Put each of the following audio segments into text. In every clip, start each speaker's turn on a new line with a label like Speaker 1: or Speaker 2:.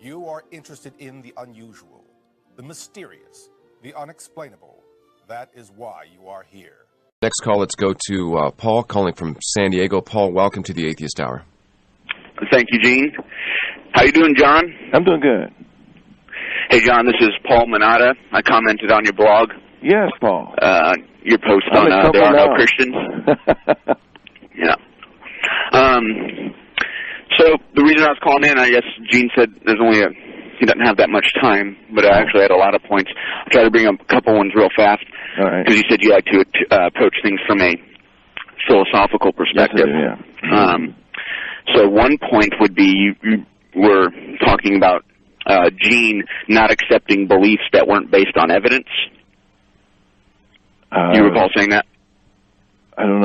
Speaker 1: You are interested in the unusual, the mysterious, the unexplainable. That is why you are here.
Speaker 2: Next call, let's go to Paul calling from San Diego. Paul, welcome to the Atheist Hour.
Speaker 3: Thank you, Gene. How you doing, John?
Speaker 4: I'm doing good.
Speaker 3: Hey, John, this is Paul Manata. I commented on your blog.
Speaker 4: Yes, Paul.
Speaker 3: Your post on There Are No Christians. Yeah. So the reason I was calling in, I guess Gene said he doesn't have that much time, but I actually had a lot of points. I'll try to bring up a couple ones real fast.
Speaker 4: All right.
Speaker 3: Because you said you like to approach things from a philosophical perspective.
Speaker 4: Yes, I do, yeah.
Speaker 3: So one point would be you were talking about Gene not accepting beliefs that weren't based on evidence. You recall saying that?
Speaker 4: I don't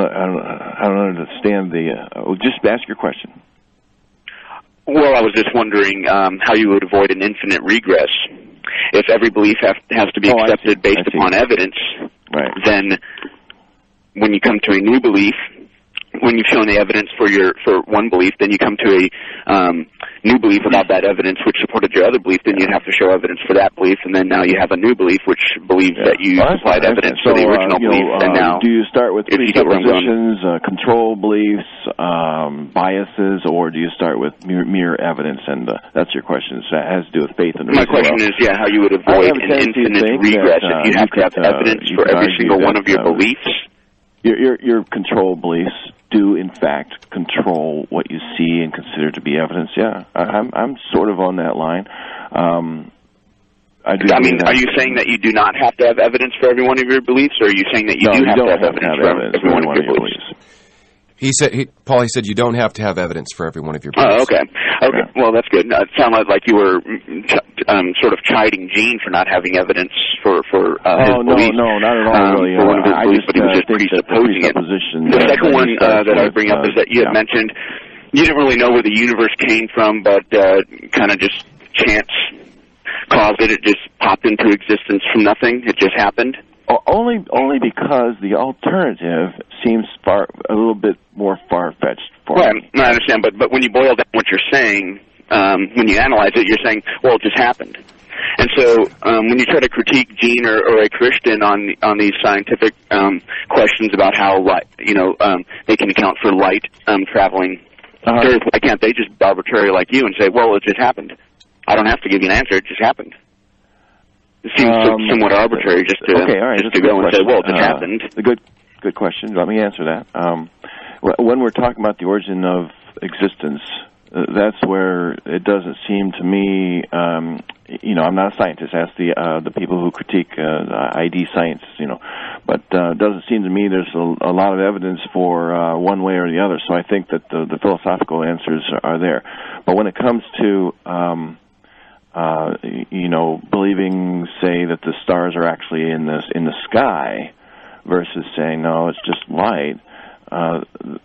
Speaker 4: understand just ask your question.
Speaker 3: Well, I was just wondering how you would avoid an infinite regress. If every belief has to be accepted based upon evidence,
Speaker 4: right,
Speaker 3: then when you come to a new belief, when you've shown the evidence for one belief, then you come to a new belief without that evidence which supported your other belief, then you'd have to show evidence for that belief, and then now you have a new belief which believes that you supplied evidence for the original belief. And now,
Speaker 4: do you start with presuppositions, control beliefs, biases, or do you start with mere evidence? And that's your question. So it has to do with faith and
Speaker 3: my question is, how you would avoid an infinite regress if you have to have evidence for every single one of your beliefs?
Speaker 4: Your control beliefs do, in fact, control what you see and consider to be evidence. Yeah, I'm sort of on that line. Are
Speaker 3: you saying that you do not have to have evidence for every one of your beliefs, or are you saying that you do have to have evidence for every one of your beliefs?
Speaker 2: Paul said you don't have to have evidence for every one of your beliefs.
Speaker 3: Oh, okay. Okay, well, that's good. It sounded like you were sort of chiding Gene for not having evidence for his beliefs.
Speaker 4: No, not at all, really.
Speaker 3: For one of his beliefs, but he was just presupposing it. The second one that I bring up is that you had mentioned you didn't really know where the universe came from, but kind of just chance caused it. It just popped into existence from nothing. It just happened.
Speaker 4: Only because the alternative seems a little bit more far-fetched for me.
Speaker 3: I understand, but when you boil down what you're saying, when you analyze it, you're saying, well, it just happened. And so when you try to critique Gene or a Christian on these scientific questions about how they can account for light traveling to Earth, why can't they just be arbitrary like you and say, well, it just happened? I don't have to give you an answer. It just happened. It seems somewhat arbitrary just to go and say, well, it just happened.
Speaker 4: Good question. Let me answer that. When we're talking about the origin of existence, that's where it doesn't seem to me, I'm not a scientist. Ask the people who critique ID science, but it doesn't seem to me there's a lot of evidence for one way or the other. So I think that the philosophical answers are there. But when it comes to believing, say, that the stars are actually in the sky, versus saying no, it's just light.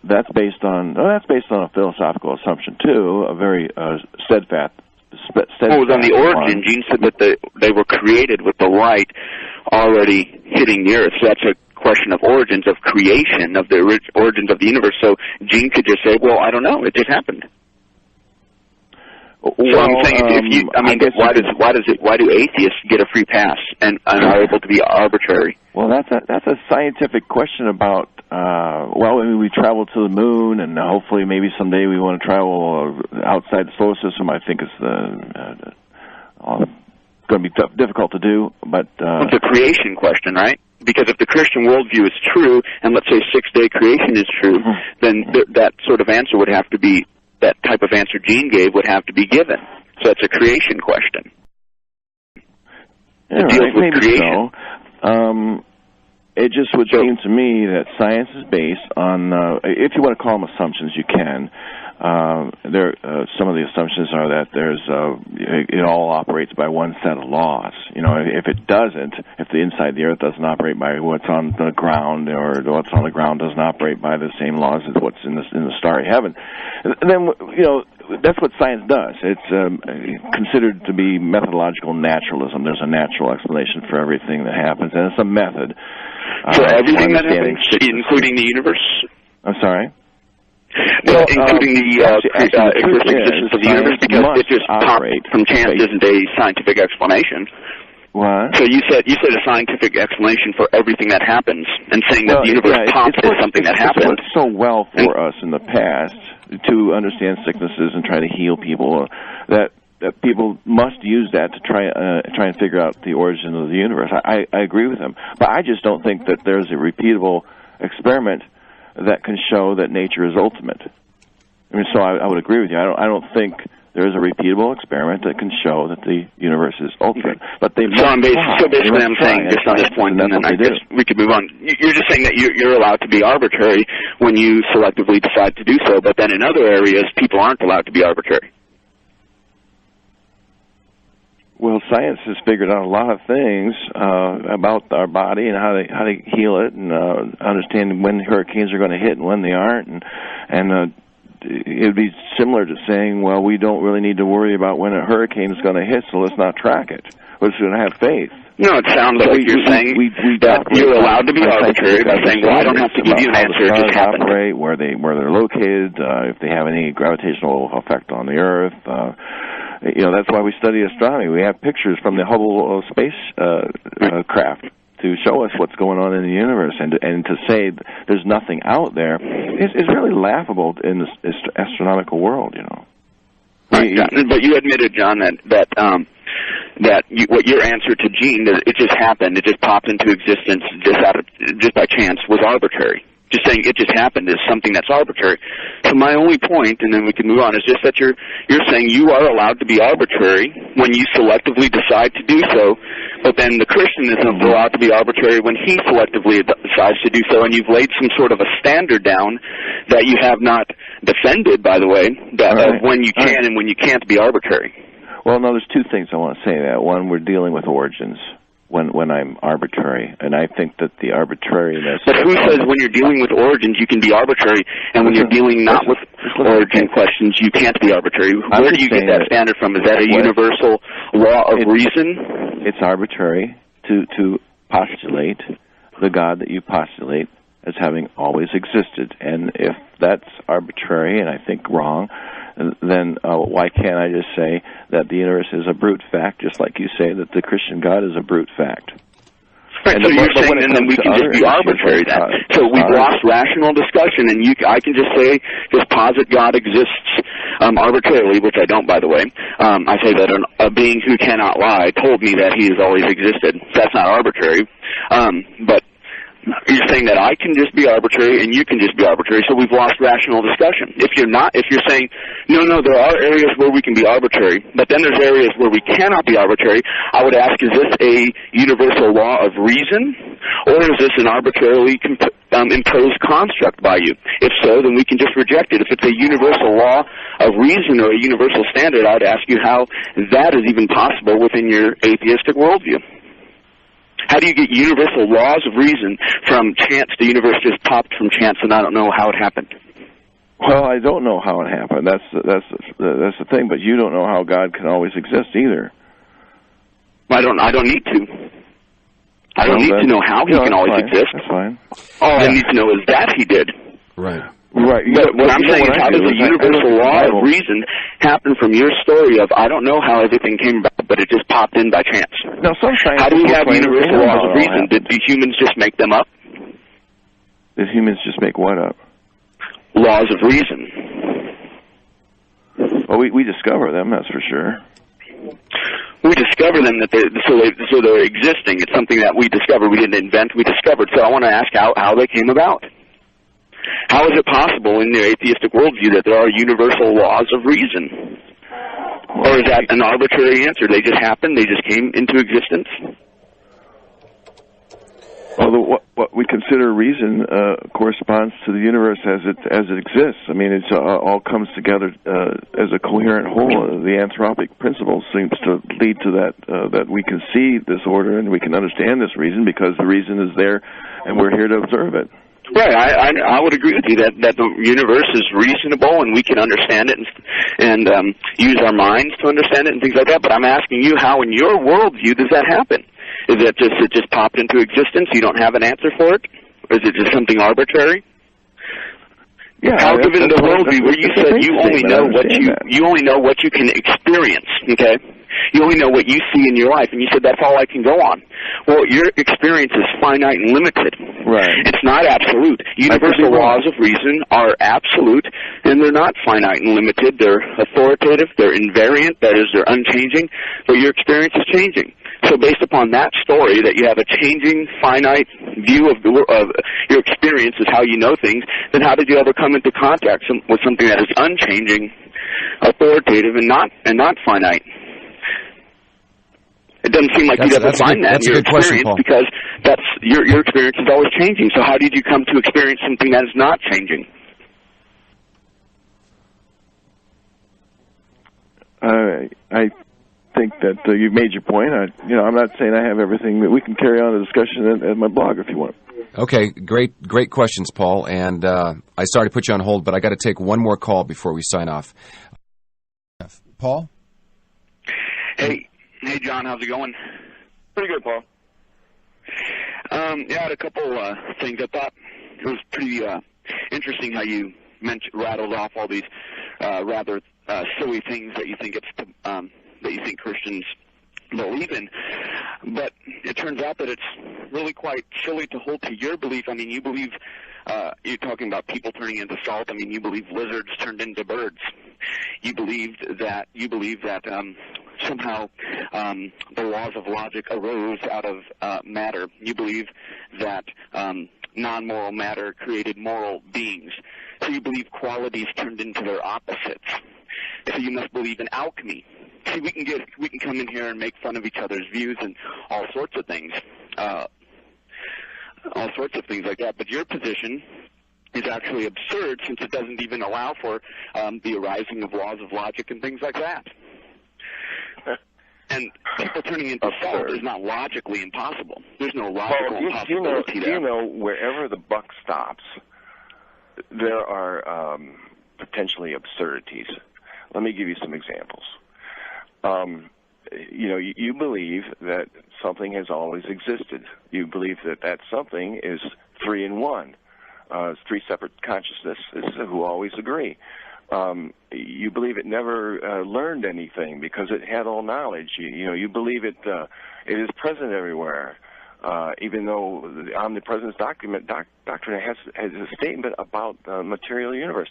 Speaker 4: That's based on a philosophical assumption too, a very steadfast.
Speaker 3: Well, it was on the origin. Gene said that they were created with the light already hitting the Earth. So that's a question of origins, of creation, of the origins of the universe. So Gene could just say, "Well, I don't know. It just happened." So I'm saying, why do atheists get a free pass and are able to be arbitrary?
Speaker 4: Well, that's a scientific question about. We travel to the moon, and hopefully, maybe someday we want to travel outside the solar system. I think it's going to be difficult to do, but
Speaker 3: it's a creation question, right? Because if the Christian worldview is true, and let's say six-day creation is true, then that sort of answer would have to be. That type of answer Gene gave would have to be given. So it's a creation question. It deals with creation.
Speaker 4: So. It just would seem to me that science is based on, if you want to call them assumptions, you can. Some of the assumptions are that it all operates by one set of laws. If it doesn't, if the inside the Earth doesn't operate by what's on the ground, or what's on the ground doesn't operate by the same laws as what's in the starry heaven, then that's what science does. It's considered to be methodological naturalism. There's a natural explanation for everything that happens, and it's a method.
Speaker 3: For everything that happens, including the universe?
Speaker 4: I'm sorry?
Speaker 3: including the existence of the universe, because it just popped from chance isn't a scientific explanation.
Speaker 4: What?
Speaker 3: So you said a scientific explanation for everything that happens, and saying that the universe pops is something that happens.
Speaker 4: It's worked so well for us in the past to understand sicknesses and try to heal people that people must use that to try and figure out the origin of the universe. I agree with them, but I just don't think that there's a repeatable experiment that can show that nature is ultimate. I mean, so I would agree with you. I don't think there is a repeatable experiment that can show that the universe is ultimate. But they
Speaker 3: so basically I'm saying just on this point, and then I guess we could move on. You're just saying that you're allowed to be arbitrary when you selectively decide to do so, but then in other areas, people aren't allowed to be arbitrary.
Speaker 4: Well, science has figured out a lot of things about our body and how to heal it, and understanding when hurricanes are going to hit and when they aren't, and it would be similar to saying, well, we don't really need to worry about when a hurricane is going to hit, so let's not track it. We're just going to have faith.
Speaker 3: No, it sounds like you're saying that you're allowed to be arbitrary by saying, well, I don't have to give you an answer, it just happened.
Speaker 4: Operate, where they're located, if they have any gravitational effect on the Earth. That's why we study astronomy. We have pictures from the Hubble space craft to show us what's going on in the universe, and to say there's nothing out there is really laughable in the astronomical world,
Speaker 3: Right, but you admitted, John, that what your answer to Gene, that it just happened, it just popped into existence just by chance, was arbitrary. Just saying it just happened is something that's arbitrary. So my only point, and then we can move on, is just that you're saying you are allowed to be arbitrary when you selectively decide to do so, but then the Christian isn't allowed to be arbitrary when he selectively decides to do so, and you've laid some sort of a standard down that you have not defended, by the way, of when you can and when you can't be arbitrary.
Speaker 4: Well, no, there's two things I want to say that. One, we're dealing with origins. When I'm arbitrary, and I think that the arbitrariness...
Speaker 3: But who says when you're dealing with origins you can be arbitrary, and when you're dealing not with origin questions you can't be arbitrary? Where do you get that standard from? Is that a universal law of reason?
Speaker 4: It's arbitrary to postulate the God that you postulate as having always existed, and if that's arbitrary and I think wrong, then why can't I just say that the universe is a brute fact, just like you say that the Christian God is a brute fact?
Speaker 3: Right, so you're saying then we can just be arbitrary then. So we've lost rational discussion, and I can just say, just posit God exists arbitrarily, which I don't, by the way. I say that a being who cannot lie told me that he has always existed. That's not arbitrary. But you're saying that I can just be arbitrary and you can just be arbitrary, so we've lost rational discussion. If you're saying, no, there are areas where we can be arbitrary, but then there's areas where we cannot be arbitrary, I would ask, is this a universal law of reason, or is this an arbitrarily imposed construct by you? If so, then we can just reject it. If it's a universal law of reason or a universal standard, I would ask you how that is even possible within your atheistic worldview. How do you get universal laws of reason from chance? The universe just popped from chance, and I don't know how it happened.
Speaker 4: Well, I don't know how it happened. That's the thing. But you don't know how God can always exist either.
Speaker 3: I don't need to. I don't need to know how he can always exist.
Speaker 4: That's fine.
Speaker 3: All I need to know is that he did.
Speaker 2: Right.
Speaker 4: Right.
Speaker 3: But what I'm saying is, how does a universal law of reason happen from your story of, I don't know how everything came about, but it just popped in by chance?
Speaker 4: Now, sometimes
Speaker 3: how do we have universal laws of reason? Did the humans just make them up?
Speaker 4: Did humans just make what up?
Speaker 3: Laws of reason.
Speaker 4: Well, we discover them, that's for sure.
Speaker 3: We discover them so they're existing. It's something that we discovered. We didn't invent. We discovered. So I want to ask how they came about. How is it possible in the atheistic worldview that there are universal laws of reason? Or is that an arbitrary answer? They just happened? They just came into existence?
Speaker 4: Well, what we consider reason corresponds to the universe as it exists. I mean, it all comes together as a coherent whole. The anthropic principle seems to lead to that we can see this order and we can understand this reason because the reason is there and we're here to observe it.
Speaker 3: Right, I would agree with you that the universe is reasonable and we can understand it and use our minds to understand it and things like that. But I'm asking you, how in your worldview does that happen? Is it just popped into existence? You don't have an answer for it, or is it just something arbitrary?
Speaker 4: Yeah,
Speaker 3: How given the worldview where you said you only know what you can experience, okay? You only know what you see in your life, and you said that's all I can go on. Well, your experience is finite and limited.
Speaker 4: Right.
Speaker 3: It's not absolute. Universal laws of reason are absolute, and they're not finite and limited. They're authoritative. They're invariant. That is, they're unchanging. But your experience is changing. So based upon that story, that you have a changing, finite view of your experience is how you know things, then how did you ever come into contact with something that is unchanging, authoritative, and not finite? It doesn't seem like you'd ever find that in your experience, because that's your experience is always changing. So how did you come to experience something that is not changing?
Speaker 4: I think that you've made your point. I'm not saying I have everything, but we can carry on the discussion at my blog if you want.
Speaker 2: Okay, great questions, Paul. And I sorry to put you on hold, but I got to take one more call before we sign off. Paul?
Speaker 3: Hey, John, how's it going?
Speaker 4: Pretty good, Paul.
Speaker 3: I had a couple things. I thought it was pretty interesting how you rattled off all these rather silly things that you think Christians believe in, but it turns out that it's really quite silly to hold to your belief. I mean, you believe you're talking about people turning into salt. I mean, you believe lizards turned into birds. You believe that somehow the laws of logic arose out of matter. You believe that non-moral matter created moral beings. So you believe qualities turned into their opposites. So you must believe in alchemy. See, we can come in here and make fun of each other's views and all sorts of things like that. But your position is actually absurd, since it doesn't even allow for the arising of laws of logic and things like that. And people turning into salt is not logically impossible. There's no logical impossibility there.
Speaker 5: You know, wherever the buck stops, there are potentially absurdities. Let me give you some examples. You believe that something has always existed. You believe that something is three in one. It's three separate consciousnesses who always agree. You believe it never learned anything because it had all knowledge. You believe it is present everywhere, even though the omnipresence doctrine has a statement about the material universe.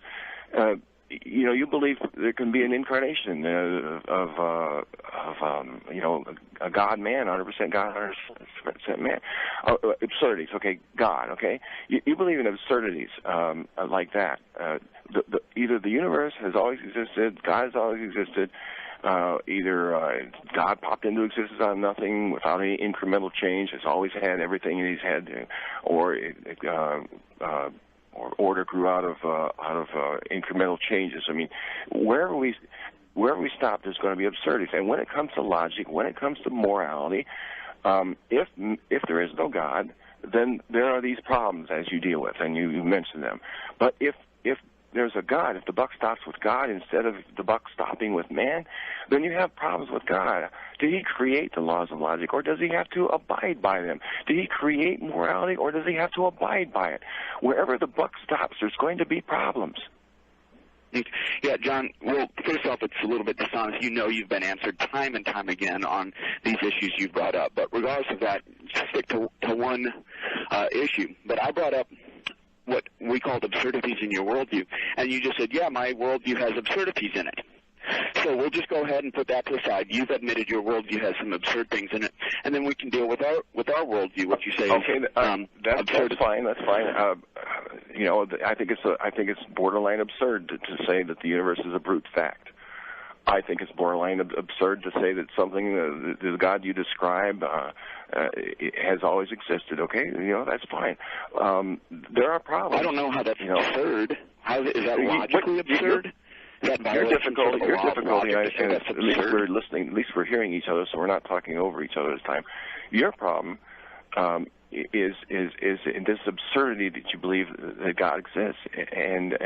Speaker 5: You believe there can be an incarnation of a God-man, 100% God, 100% man. Absurdities, okay, God, okay? You believe in absurdities like that. Either the universe has always existed, God has always existed, either God popped into existence out of nothing without any incremental change, has always had everything in his head, or order grew out of incremental changes. I mean, wherever we stop, there's going to be absurdities. And when it comes to logic, when it comes to morality, if there is no God, then there are these problems as you deal with, and you mentioned them. But if there's a God, if the buck stops with God instead of the buck stopping with man, then you have problems with God. Did he create the laws of logic, or does he have to abide by them? Did he create morality, or does he have to abide by it? Wherever the buck stops, there's going to be problems.
Speaker 3: Yeah, John, well, first off, it's a little bit dishonest. You know you've been answered time and time again on these issues you've brought up. But regardless of that, stick to one issue. But I brought up what we called absurdities in your worldview, and you just said, yeah, my worldview has absurdities in it. So we'll just go ahead and put that to the side. You've admitted your worldview has some absurd things in it, and then we can deal with our worldview. What you say is
Speaker 5: that's fine. That's fine. I think it's borderline absurd to say that the universe is a brute fact. I think it's borderline absurd to say that something, the God you describe, has always existed. Okay, that's fine. There are problems.
Speaker 3: I don't know how that's absurd. Is that logically absurd?
Speaker 5: Your difficulty, at least we're listening, at least we're hearing each other, so we're not talking over each other this time. Your problem is in this absurdity that you believe that God exists, and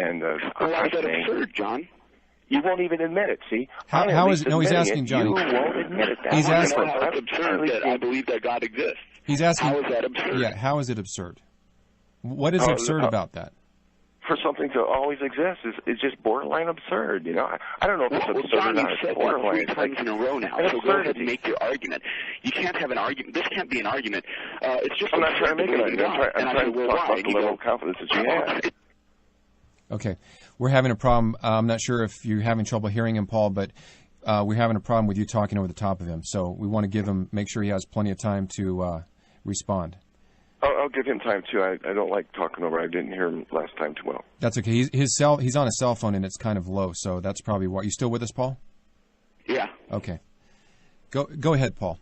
Speaker 3: why is that absurd, John?
Speaker 5: You won't even admit it. See,
Speaker 2: how is it? No, he's asking Johnny.
Speaker 5: You won't admit it.
Speaker 2: He's asking.
Speaker 3: How it's absurd that I believe that God exists.
Speaker 2: He's asking.
Speaker 3: How is that absurd?
Speaker 2: Yeah, how is it absurd? What is absurd about that?
Speaker 5: for something to always exist is just borderline absurd. You know, I don't know if it's absurd or
Speaker 3: John,
Speaker 5: not.
Speaker 3: you've said
Speaker 5: It's borderline.
Speaker 3: that 3 times in a row now. So go ahead and make your argument. You can't have an argument. This can't be an argument. It's just.
Speaker 5: I'm not trying to make an argument. I'm trying to talk about the level of confidence that you have.
Speaker 2: Okay. We're having a problem. I'm not sure if you're having trouble hearing him, Paul, but we're having a problem with you talking over the top of him. So we want to make sure he has plenty of time to respond.
Speaker 5: I'll give him time, too. I don't like talking over. I didn't hear him last time too well.
Speaker 2: That's okay. He's on a cell phone, and it's kind of low, so that's probably why. You still with us, Paul?
Speaker 3: Yeah.
Speaker 2: Okay. Go ahead, Paul.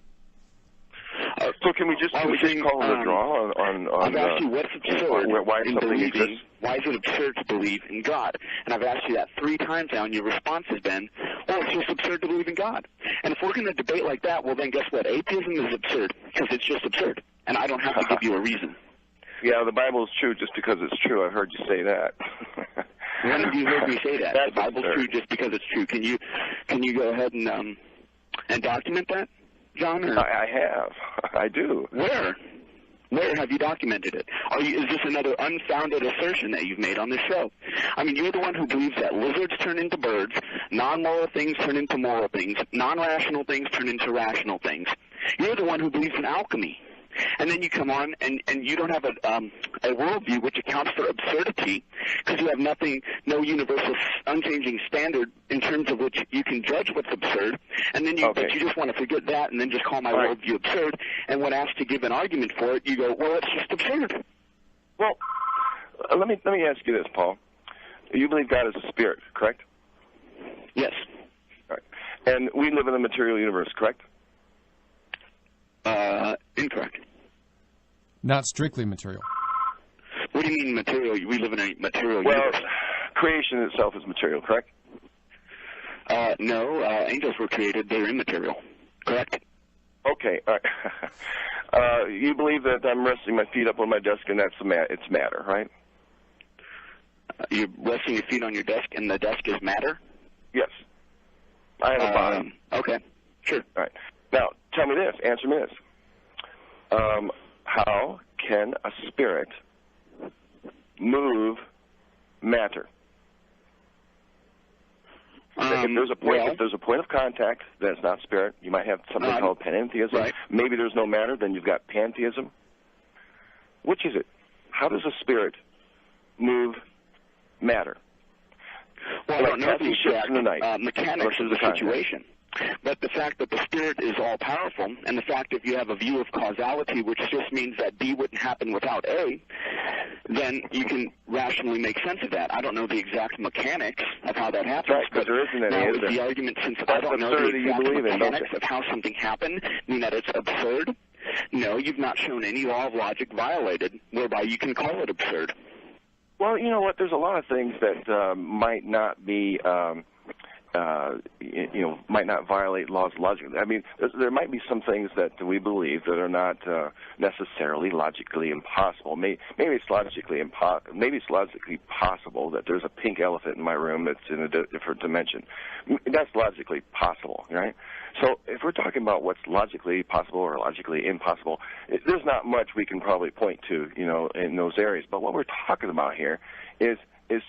Speaker 5: So can we just call it a draw on
Speaker 3: I've asked you what's absurd
Speaker 5: why
Speaker 3: in
Speaker 5: something
Speaker 3: believing,
Speaker 5: exists?
Speaker 3: why is it absurd to believe in God? And I've asked you that 3 times now, and your response has been, well, it's just absurd to believe in God. And if we're going to debate like that, well, then guess what? Atheism is absurd, because it's just absurd, and I don't have to give you a reason.
Speaker 5: Yeah, the Bible is true just because it's true. I've heard you say that.
Speaker 3: When have you heard me say that?
Speaker 5: That's
Speaker 3: the Bible's
Speaker 5: absurd.
Speaker 3: true just because it's true. Can you go ahead and document that, John? Or?
Speaker 5: I have. I do.
Speaker 3: Where? Where have you documented it? Is this another unfounded assertion that you've made on this show? I mean, you're the one who believes that lizards turn into birds, non-moral things turn into moral things, non-rational things turn into rational things. You're the one who believes in alchemy. And then you come on and you don't have a worldview which accounts for absurdity because you have no universal unchanging standard in terms of which you can judge what's absurd. And then but you just want to forget that and then just call my worldview absurd. And when asked to give an argument for it, you go, well, it's just absurd.
Speaker 5: Well, let me ask you this, Paul. You believe God is a spirit, correct?
Speaker 3: Yes.
Speaker 5: All right. And we live in a material universe, correct?
Speaker 3: Incorrect.
Speaker 2: Not strictly material.
Speaker 3: What do you mean material? We live in a material
Speaker 5: Well,
Speaker 3: universe.
Speaker 5: creation itself is material, correct?
Speaker 3: No, angels were created. They're immaterial. Correct?
Speaker 5: Okay. All right. You believe that I'm resting my feet up on my desk and that's it's matter, right?
Speaker 3: You're resting your feet on your desk and the desk is matter?
Speaker 5: Yes. I have a body.
Speaker 3: Okay. Sure.
Speaker 5: All right. Now, tell me this. Answer me this. How can a spirit move matter? If there's a point of contact that's not spirit, you might have something called pantheism.
Speaker 3: Right.
Speaker 5: Maybe there's no matter, then you've got pantheism. Which is it? How does a spirit move matter?
Speaker 3: Well, I don't know the exact mechanics of the situation. But the fact that the spirit is all-powerful, and the fact that you have a view of causality, which just means that B wouldn't happen without A, then you can rationally make sense of that. I don't know the exact mechanics of how that happens.
Speaker 5: Right, but there isn't any, is there?
Speaker 3: The argument, since I don't know the exact mechanics of how something happened, mean that it's absurd? No, you've not shown any law of logic violated, whereby you can call it absurd.
Speaker 5: Well, you know what? There's a lot of things that might not be... might not violate laws of logic. I mean, there might be some things that we believe that are not necessarily logically impossible. Maybe it's logically possible that there's a pink elephant in my room that's in a different dimension. That's logically possible, right? So if we're talking about what's logically possible or logically impossible, there's not much we can probably point to, in those areas. But what we're talking about here is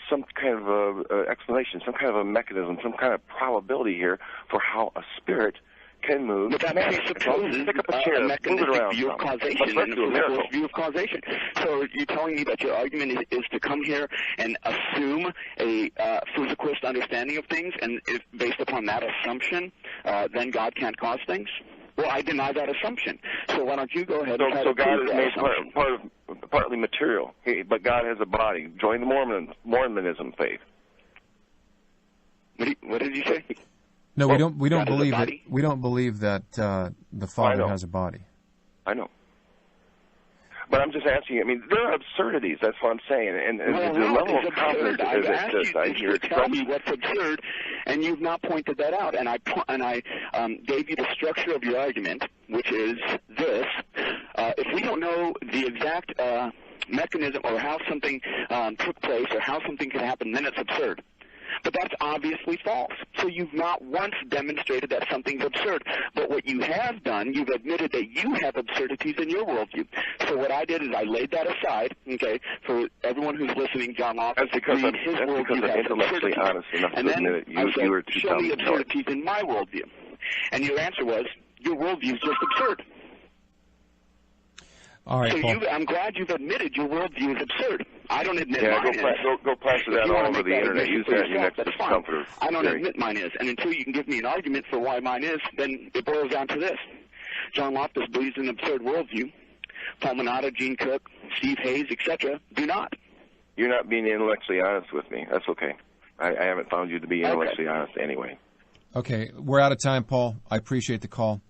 Speaker 5: some kind of a explanation, some kind of a mechanism, some kind of probability here for how a spirit can move.
Speaker 3: But that presupposes
Speaker 5: pick up a chair,
Speaker 3: a mechanistic
Speaker 5: move it around
Speaker 3: view of causation and a physical view of causation. So you're telling me that your argument is to come here and assume a physicalist understanding of things, and if based upon that assumption, then God can't cause things? Well, I deny that assumption. So why don't you go ahead and try to
Speaker 5: God
Speaker 3: prove
Speaker 5: is
Speaker 3: that
Speaker 5: made partly material, but God has a body. Join the Mormonism faith.
Speaker 3: What did you say?
Speaker 2: No, we don't believe that. We don't believe that the Father has a body.
Speaker 5: I know. But I'm just asking. I mean, there are absurdities. That's what I'm saying. And the level of confidence that exists, I hear expressed.
Speaker 3: Tell me what's absurd, and you've not pointed that out. And I gave you the structure of your argument, which is this: if we don't know the exact mechanism or how something took place or how something could happen, then it's absurd. But that's obviously false. So you've not once demonstrated that something's absurd. But what you have done, you've admitted that you have absurdities in your worldview. So what I did is I laid that aside, okay, for everyone who's listening. John Loftus agreed his worldview has absurdities.
Speaker 5: Honest enough
Speaker 3: And
Speaker 5: to
Speaker 3: then
Speaker 5: admit it.
Speaker 3: I said,
Speaker 5: You were too
Speaker 3: show
Speaker 5: dumb
Speaker 3: me
Speaker 5: to know it.
Speaker 3: absurdities in my worldview. And your answer was, your worldview is just absurd.
Speaker 2: All right,
Speaker 3: So
Speaker 2: Paul.
Speaker 3: I'm glad you've admitted your worldview is absurd. I don't admit
Speaker 5: Yeah,
Speaker 3: mine is.
Speaker 5: go plaster that all over the internet. Use that in your next
Speaker 3: that's fine.
Speaker 5: discomfort.
Speaker 3: I don't admit mine is. And until you can give me an argument for why mine is, then it boils down to this. John Loftus believes in an absurd worldview. Paul Manata, Gene Cook, Steve Hayes, etc. do not.
Speaker 5: You're not being intellectually honest with me. That's okay. I haven't found you to be intellectually honest anyway.
Speaker 2: Okay, we're out of time, Paul. I appreciate the call.